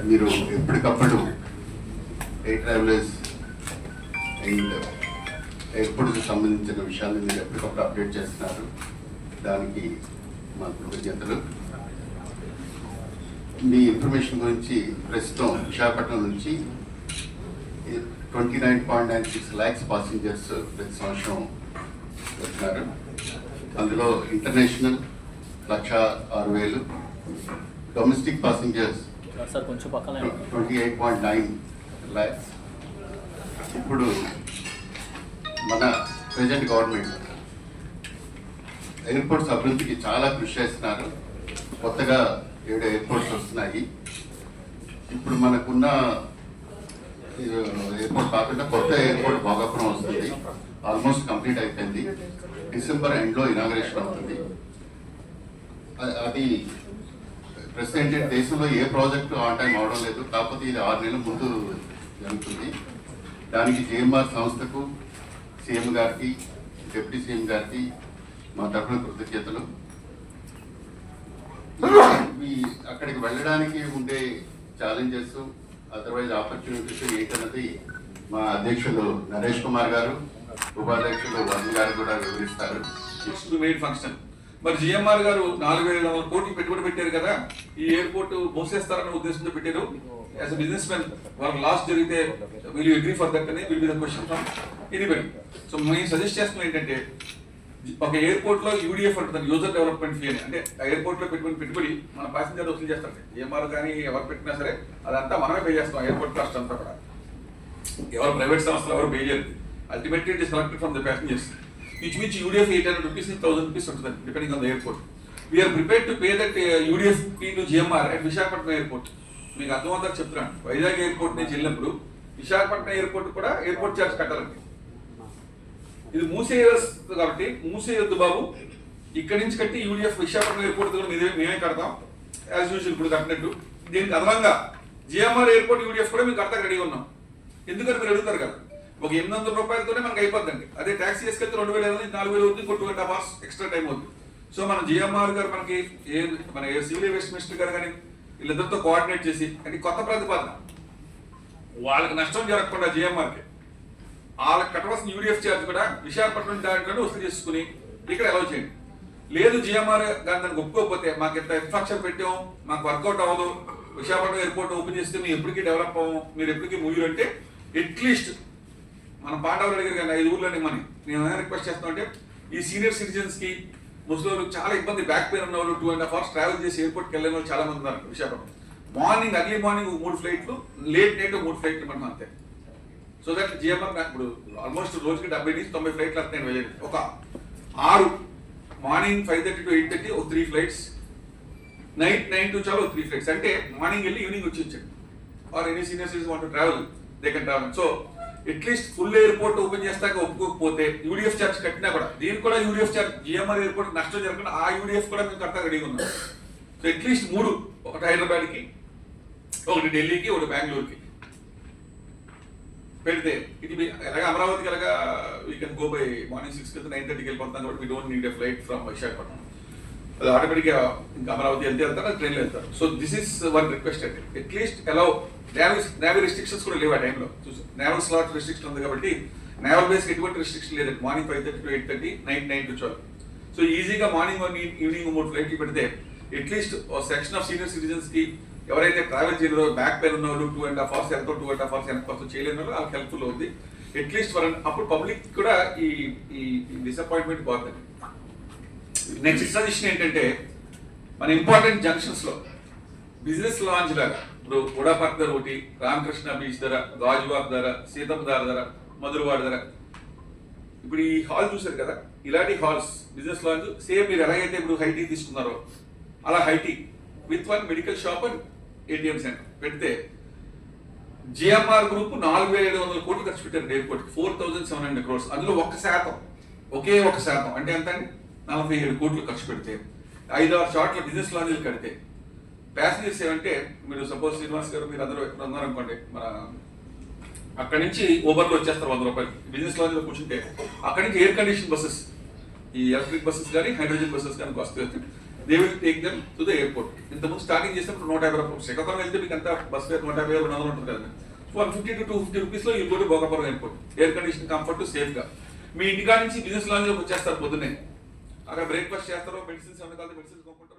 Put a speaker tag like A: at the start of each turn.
A: మీరు ఎప్పటికప్పుడు air travellers and ఎయిర్పోర్ట్కి సంబంధించిన విషయాన్ని మీరు ఎప్పటికప్పుడు అప్డేట్ చేస్తున్నారు. దానికి మా కృతజ్ఞతలు. మీ ఇన్ఫర్మేషన్ గురించి ప్రస్తుతం విశాఖపట్నం నుంచి 29.96 lakhs పాసింజర్స్ ప్రతి సంవత్సరం వెళ్తున్నారు. అందులో ఇంటర్నేషనల్ 1,06,000, డొమెస్టిక్ పాసింజర్స్ 28.9 lakhs. ఇప్పుడు మన ప్రెజెంట్ గవర్నమెంట్ ఎయిర్పోర్ట్స్ అభివృద్ధికి చాలా కృషి చేస్తున్నారు. కొత్తగా 7 ఎయిర్పోర్ట్స్ వస్తున్నాయి. ఇప్పుడు మనకున్న ఎయిర్పోర్ట్ కాకుండా కొత్త ఎయిర్పోర్ట్ భోగాపురం వస్తుంది. ఆల్మోస్ట్ కంప్లీట్ అయిపోయింది. డిసెంబర్ ఎండ్లో ఇనాగరేషన్ అవుతుంది. అది ప్రస్తుతం దేశంలో ఏ ప్రాజెక్టు ఆన్ టైం అవడం లేదు. కాకపోతే ఇది 6 నెలల ముందు జరుగుతుంది. దానికి జిఎంఆర్ సంస్థకు, సీఎం గారికి, డిప్యూటీ సీఎం గారికి మా తరఫున కృతజ్ఞతలు. అక్కడికి వెళ్ళడానికి ఉండే ఛాలెంజెస్, అదర్వైజ్ ఆపర్చునిటీస్ ఏంటన్నది మా అధ్యక్షులు నరేష్ కుమార్ గారు, ఉపాధ్యక్షులు వరుణ్ గారు కూడా వివరిస్తారు.
B: మెయిన్ ఫంక్షన్ మరి జిఎంఆర్ గారు 4,700 కోట్లు పెట్టుబడి పెట్టారు కదా. ఈ ఎయిర్పోర్ట్ మూసేస్తారన్న ఉద్దేశంతో పెట్టారు. యాజ్ అ బిజినెస్ మ్యాన్ వాళ్ళకి లాస్ జరిగితే will you agree for that అని will be the question from anybody. So మేము సజెస్ట్ చేస్తున్నాం ఏంటంటే, ఒక ఎయిర్పోర్ట్ లో యూడిఎఫ్ అంటుంది, యూజర్ డెవలప్మెంట్ ఫీ అని. అంటే ఆ ఎయిర్పోర్ట్ లో పెట్టుబడి మన ప్యాసింజర్ వసూలు చేస్తారు. జిఎంఆర్ కానీ ఎవరు పెట్టినా సరే అదంతా మనమే పే చేస్తాం. ఎయిర్పోర్ట్ కాస్ట్ అంతా కూడా ఎవరు ప్రైవేట్ సంస్థలు ఎవరు పే చేయరు. Ultimately it is collected from the passengers. which UDF 800 rupees and 1,000 rupees ఉంటుంది, depending on the airport. We are prepared to pay that UDF fee to GMR at Visakhapatnam airport. మీకు అర్థమవుతా చెప్తున్నాను. వైజాగ్ ఎయిర్పోర్ట్ నుంచి వెళ్ళినప్పుడు Visakhapatnam airport కూడా airport charge కట్టాలండి. ఇది మూసేయచ్చు కాబట్టి మూసేయొద్దు బాబు, ఇక్కడి నుంచి కట్టి యూడిఎఫ్ విశాఖపట్నం ఎయిర్పోర్ట్ కూడా మేమే కడతాం యాజ్ యూజువల్ ఇప్పుడు కట్టినట్టు. దీనికి అదనంగా జిఎంఆర్ ఎయిర్పోర్ట్ యూడిఎఫ్ కూడా మేము కడతా రెడీగా ఉన్నాం. ఎందుకంటే మీరు అడుగుతారు కదా, ఒక 800 రూపాయలతోనే మనకు అయిపోద్దండి. అదే ట్యాక్సీ వేసుకెళ్తే 2,000 నుంచి 4,000 అవుతుంది, 2.5 hours ఎక్స్ట్రా టైం అవుతుంది. సో మన జిఎంఆర్ గారు మనకి మన సివిల్ ఏవియేషన్ మినిస్టర్ గారు కానీ వీళ్ళిద్దరితో కోఆర్డినేట్ చేసి, అంటే కొత్త ప్రతిపాదన వాళ్ళకి నష్టం జరగకుండా జిఎంఆర్కి వాళ్ళకి కట్టవలసిన యూడిఎఫ్ ఛార్జ్ కూడా విశాఖపట్నం దాంట్లోనే వసూలు చేసుకుని ఇక్కడ అలౌ చేయండి. లేదు జిఎంఆర్ గారు దానికి ఒప్పుకోకపోతే, మాకు ఎంత ఇన్ఫ్రాస్ట్రక్చర్ పెట్టాం, మాకు వర్కౌట్ అవ్వదు, విశాఖపట్నం ఎయిర్పోర్ట్ ఓపెన్ చేస్తే మేము ఎప్పటికీ డెవలప్ అవ్వం, మీరు ఎప్పటికీ మూవీలు అంటే అట్లీస్ట్ మనం పాండవుల దగ్గర కానీ 5 ఊర్లోనే మనీ. నేను ఏమైనా రిక్వెస్ట్ చేస్తాను అంటే, ఈ సీనియర్ సిటిజన్స్ కి, ముస్లింలకు చాలా ఇబ్బంది, బ్యాక్ పెయిన్ ఉన్న వాళ్ళు 2.5 hours ట్రావెల్ చేసి ఎయిర్పోర్ట్కి వెళ్ళిన వాళ్ళు చాలా మంది ఉన్నారు విశాఖపట్నం. మార్నింగ్ అర్లీ మార్నింగ్ 3 ఫ్లైట్లు, లేట్ నైట్ 3 ఫ్లైట్లు మనం అంతే. సో దట్ జిఎంఆర్ ఇప్పుడు ఆల్మోస్ట్ రోజుకి 70 నుంచి 90 ఫ్లైట్లు వస్తాయి వెళ్ళండి. ఒక 6 మార్నింగ్ 5:30 to 8:30 ఒక 3 ఫ్లైట్స్, నైట్ 9 to 12 3 ఫ్లైట్స్. అంటే మార్నింగ్ వెళ్ళి ఈవినింగ్ వచ్చి వచ్చాడు. Or any senior citizen want to travel they can travel. So at least full airport open చేస్తాక ఒప్పుకోకపోతే యూడిఎఫ్ ఛార్జ్ కట్టినా కూడా, దీనికి కూడా యూడిఎఫ్ ఛార్జ్ జిఎంఆర్ ఎయిర్పోర్ట్ నష్టం జరగకుండా ఆ యూడిఎఫ్ కూడా మేము కడతా రెడీగా ఉన్నాం. సో అట్లీస్ట్ 3, ఒకటి హైదరాబాద్కి, ఒకటి ఢిల్లీకి, ఒకటి బెంగళూరుకి పెడితే ఇది ఎలాగ అమరావతికి ఎలాగా we can go by morning 6 కి 9:30కి వెళ్ళిపోతాం కాబట్టి we don't need a flight from Visakhapatnam. అది ఆటోమేటిక్గా ఇంకా అమరావతి వెళ్తారు, ట్రైన్లో వెళ్తారు. So this is one request అండి. అట్లీస్ట్ అలౌ నేవల్ రెస్ట్రిక్షన్స్ కూడా లేవు ఆ టైంలో. నేవల్ స్లాట్ రెస్ట్రిక్షన్ ఉంది కాబట్టి నేవల్ బేస్కి ఎటువంటి రెస్ట్రిక్షన్ లేదండి. Morning 5:30 to 8:30, night 9 to 12. So ఈజీగా మార్నింగ్ ఈవినింగ్ 3 ఫ్లైట్లు పెడితే at least section of senior citizens కి, ఎవరైతే ట్రావెల్ చేయలేదో, బ్యాక్ పెయిన్ ఉన్న వాళ్ళు 2.5 hours ఎంతో 2.5 hours వెనక చేయలేని వాళ్ళు వాళ్ళకి హెల్ప్ఫుల్ అవుతుంది అట్లీస్ట్ ఫర్. అప్పుడు పబ్లిక్ కూడా ఈ డిసప్పాయింట్మెంట్ పోతుంది. నెక్స్ట్ సజెషన్ ఏంటంటే, మన ఇంపార్టెంట్ జంక్షన్స్ లో బిజినెస్ లాంచ్ లాగా ఇప్పుడు ఉడాపార్క్ ధర ఒకటి, రామకృష్ణ బీచ్ ధర, గాజువాక్ ధర, సీతందార్ ధర, మధురవాడ ధర. ఇప్పుడు ఈ హాల్ చూసారు కదా, ఇలాంటి హాల్స్ బిజినెస్ లాంచ్ సేమ్ మీరు ఎలాగైతే ఇప్పుడు హైటీ తీసుకున్నారో అలా high tea with 1 medical shop and ATM centre పెడితే, జిఎంఆర్ గ్రూప్ 4,700 కోట్లు ఖర్చు పెట్టారు ఎయిర్పోర్ట్, 4,700 crores. అందులో 1%, ఒకే 1% అంటే ఎంత అండి, 47 కోట్లు ఖర్చు పెడితే 5-6 చోట్ల బిజినెస్ లాంజ్లు కడితే ప్యాసింజర్స్ ఏమంటే, మీరు సపోజ్ శ్రీనివాస్ గారు మీరు అందరూ ఎక్కడ ఉన్నారనుకోండి, మన అక్కడి నుంచి ఓబర్లో వచ్చేస్తారు 100 రూపాయలు. బిజినెస్ లాంజ్లో కూర్చుంటే అక్కడి నుంచి ఎయిర్ కండిషన్ బస్సెస్, ఈ ఎలక్ట్రిక్ బస్సెస్ కానీ హైడ్రోజన్ బస్సెస్ కానీ వస్తే they will take them to the airport. ఇంతకుముందు స్టార్టింగ్ చేసినప్పుడు 150 రూపాయలు, శ్రీకాకుళం వెళ్తే మీకు అంత బస్ ఫేర్ 150 200 ఉంటుంది కదా. 150 to 250 రూపీస్లో ఈ goat Bhogapuram airport, air condition comfort సేఫ్గా మీ ఇంటికా నుంచి బిజినెస్ లాంజ్లోకి వచ్చేస్తారు పొద్దున్నే. అక్కడ బ్రేక్ఫాస్ట్ చేస్తారు, మెడిసిన్స్ ఏమైనా కావాలి మెడిసిన్స్ కొనుక్కుంటారు.